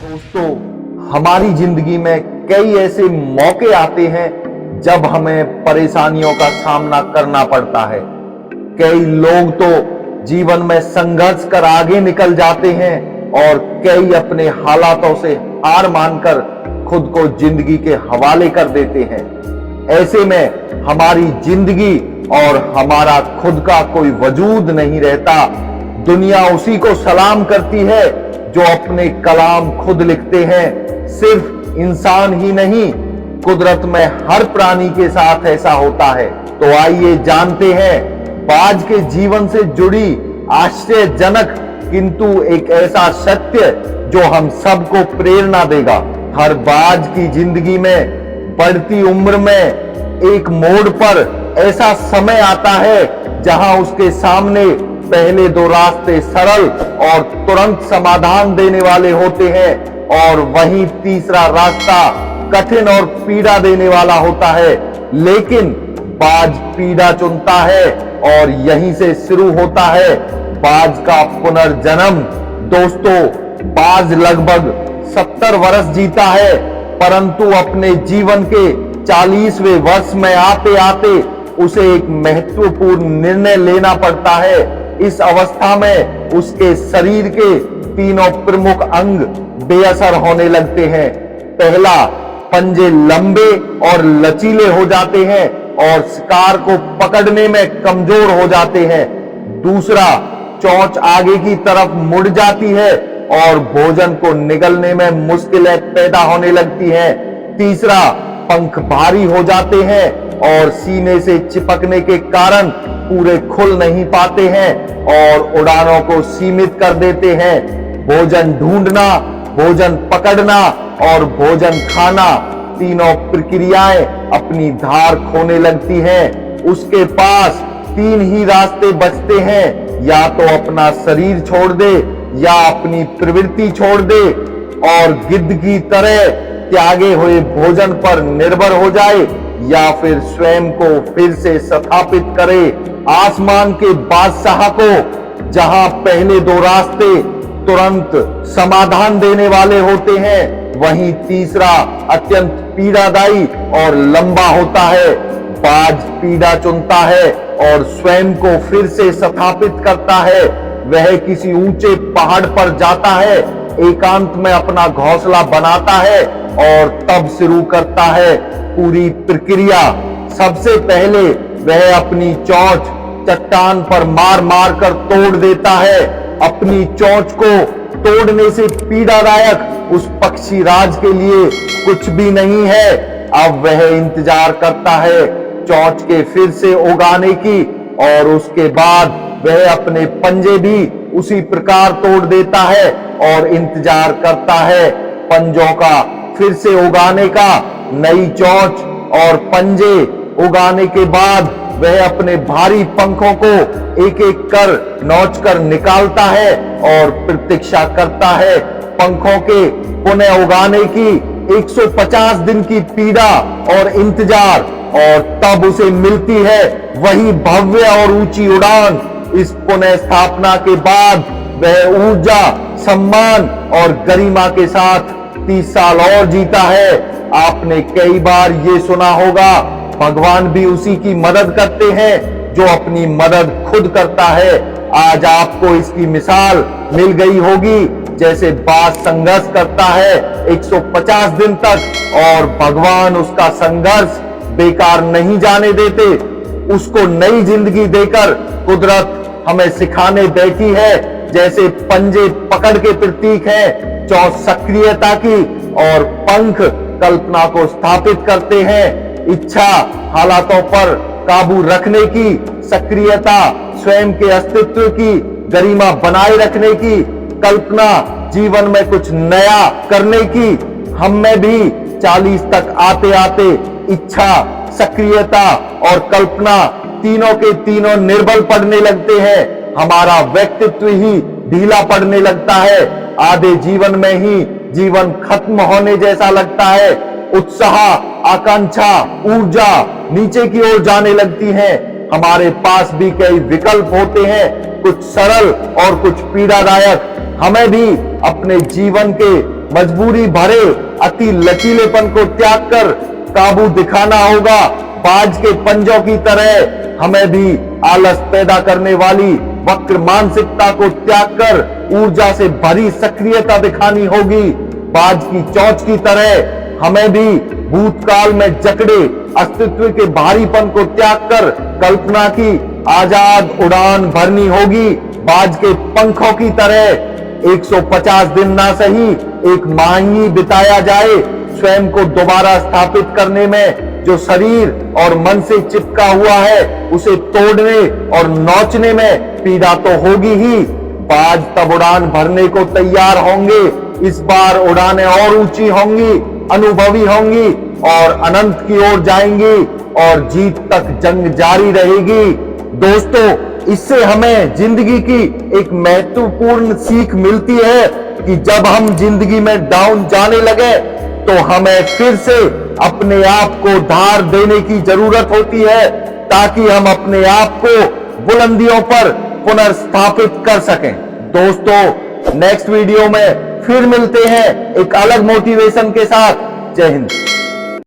दोस्तों, हमारी जिंदगी में कई ऐसे मौके आते हैं जब हमें परेशानियों का सामना करना पड़ता है। कई लोग तो जीवन में संघर्ष कर आगे निकल जाते हैं और कई अपने हालातों से हार मानकर खुद को जिंदगी के हवाले कर देते हैं। ऐसे में हमारी जिंदगी और हमारा खुद का कोई वजूद नहीं रहता। दुनिया उसी को सलाम करती है जो अपने कलाम खुद लिखते हैं। सिर्फ इंसान ही नहीं, कुदरत में हर प्राणी के साथ ऐसा होता है। तो आइए जानते हैं बाज के जीवन से जुड़ी आश्चर्यजनक किंतु एक ऐसा सत्य जो हम सबको प्रेरणा देगा। हर बाज की जिंदगी में बढ़ती उम्र में एक मोड़ पर ऐसा समय आता है जहां उसके सामने पहले दो रास्ते सरल और तुरंत समाधान देने वाले होते हैं और वहीं तीसरा रास्ता कठिन और पीड़ा देने वाला होता है। लेकिन बाज पीड़ा चुनता है और यहीं से शुरू होता है बाज का पुनर्जन्म। दोस्तों, बाज लगभग 70 वर्ष जीता है, परंतु अपने जीवन के 40वें वर्ष में आते आते उसे एक महत्वपूर्ण निर्णय लेना पड़ता है। इस अवस्था में उसके शरीर के तीनों प्रमुख अंग बेअसर होने लगते हैं। पहला, पंजे लंबे और लचीले हो जाते हैं और शिकार को पकड़ने में कमजोर हो जाते हैं। दूसरा, चोंच आगे की तरफ मुड़ जाती है और भोजन को निगलने में मुश्किलें पैदा होने लगती हैं। तीसरा, पंख भारी हो जाते हैं और सीने से चिपकने के कारण पूरे खुल नहीं पाते हैं और उड़ानों को सीमित कर देते हैं। भोजन ढूंढना, भोजन पकड़ना और भोजन खाना, तीनों प्रक्रियाएं अपनी धार खोने लगती हैं। उसके पास तीन ही रास्ते बचते हैं, या तो अपना शरीर छोड़ दे, या अपनी प्रवृत्ति छोड़ दे और गिद्ध की तरह त्यागे हुए भोजन पर निर्भर हो जाए, या फिर स्वयं को फिर से स्थापित करे आसमान के बादशाह को। जहां पहले दो रास्ते तुरंत समाधान देने वाले होते हैं, वहीं तीसरा अत्यंत पीड़ादायी और लंबा होता है। बाज पीड़ा चुनता है और स्वयं को फिर से स्थापित करता है। वह किसी ऊंचे पहाड़ पर जाता है, एकांत में अपना घोंसला बनाता है और तब शुरू करता है पूरी प्रक्रिया। सबसे पहले वह अपनी चोंच चट्टान पर मार मार कर तोड़ देता है। अपनी चोंच को तोड़ने से पीड़ादायक उस पक्षी राज के लिए कुछ भी नहीं है। अब वह इंतजार करता है चोंच के फिर से उगाने की, और उसके बाद वह अपने पंजे भी उसी प्रकार तोड़ देता है और इंतजार करता है पंजों का फिर से उगाने का। नई चोंच और पंजे उगाने के बाद वह अपने भारी पंखों को एक एक कर नोच कर निकालता है और प्रतीक्षा करता है पंखों के पुनः उगाने की। 150 दिन की पीड़ा और इंतजार, और तब उसे मिलती है वही भव्य और ऊंची उड़ान। इस पुनः स्थापना के बाद वह ऊर्जा, सम्मान और गरिमा के साथ 30 साल और जीता है। आपने कई बार ये सुना होगा, भगवान भी उसी की मदद करते हैं जो अपनी मदद खुद करता है। आज आपको इसकी मिसाल मिल गई होगी। जैसे बाज संघर्ष करता है 150 दिन तक, और भगवान उसका संघर्ष बेकार नहीं जाने देते। उसको नई जिंदगी देकर कुदरत हमें सिखाने बैठी है। जैसे पंजे पकड़ के प्रतीक हैं, चोंच सक्रियता की और पंख कल्पना को स्थापित करते हैं। इच्छा हालातों पर काबू रखने की, सक्रियता स्वयं के अस्तित्व की, गरिमा बनाए रखने की, कल्पना जीवन में कुछ नया करने की। हम में भी 40 तक आते आते इच्छा, सक्रियता और कल्पना तीनों के तीनों निर्बल पड़ने लगते हैं। हमारा व्यक्तित्व ही ढीला पड़ने लगता है। आधे जीवन में ही जीवन खत्म होने जैसा लगता है। उत्साह, आकांक्षा, ऊर्जा नीचे की ओर जाने लगती है। हमारे पास भी कई विकल्प होते हैं, कुछ सरल और कुछ पीड़ादायक। हमें भी अपने जीवन के मजबूरी भरे अति लचीलेपन को त्याग कर काबू दिखाना होगा। बाज के पंजों की तरह हमें भी आलस पैदा करने वाली वक्र मानसिकता को त्याग कर ऊर्जा से भरी सक्रियता दिखानी होगी। बाज की चोंच की तरह हमें भी भूतकाल में जकड़े अस्तित्व के भारीपन को त्याग कर कल्पना की आजाद उड़ान भरनी होगी। बाज के पंखों की तरह 150 दिन ना सही एक माह ही बिताया जाए स्वयं को दोबारा स्थापित करने में। जो शरीर और मन से चिपका हुआ है उसे तोड़ने और नोचने में पीड़ा तो होगी ही। बाज तब उड़ान भरने को तैयार होंगे। इस बार उड़ानें और ऊंची होंगी, अनुभवी होंगी और अनंत की ओर जाएंगी और जीत तक जंग जारी रहेगी। दोस्तों, इससे हमें जिंदगी की एक महत्वपूर्ण सीख मिलती है कि जब हम जिंदगी में डाउन जाने लगे तो हमें फिर से अपने आप को धार देने की जरूरत होती है ताकि हम अपने आप को बुलंदियों पर पुनर्स्थापित कर सकें। दोस्तों, नेक्स्ट वीडियो में फिर मिलते हैं एक अलग मोटिवेशन के साथ। जय हिंद।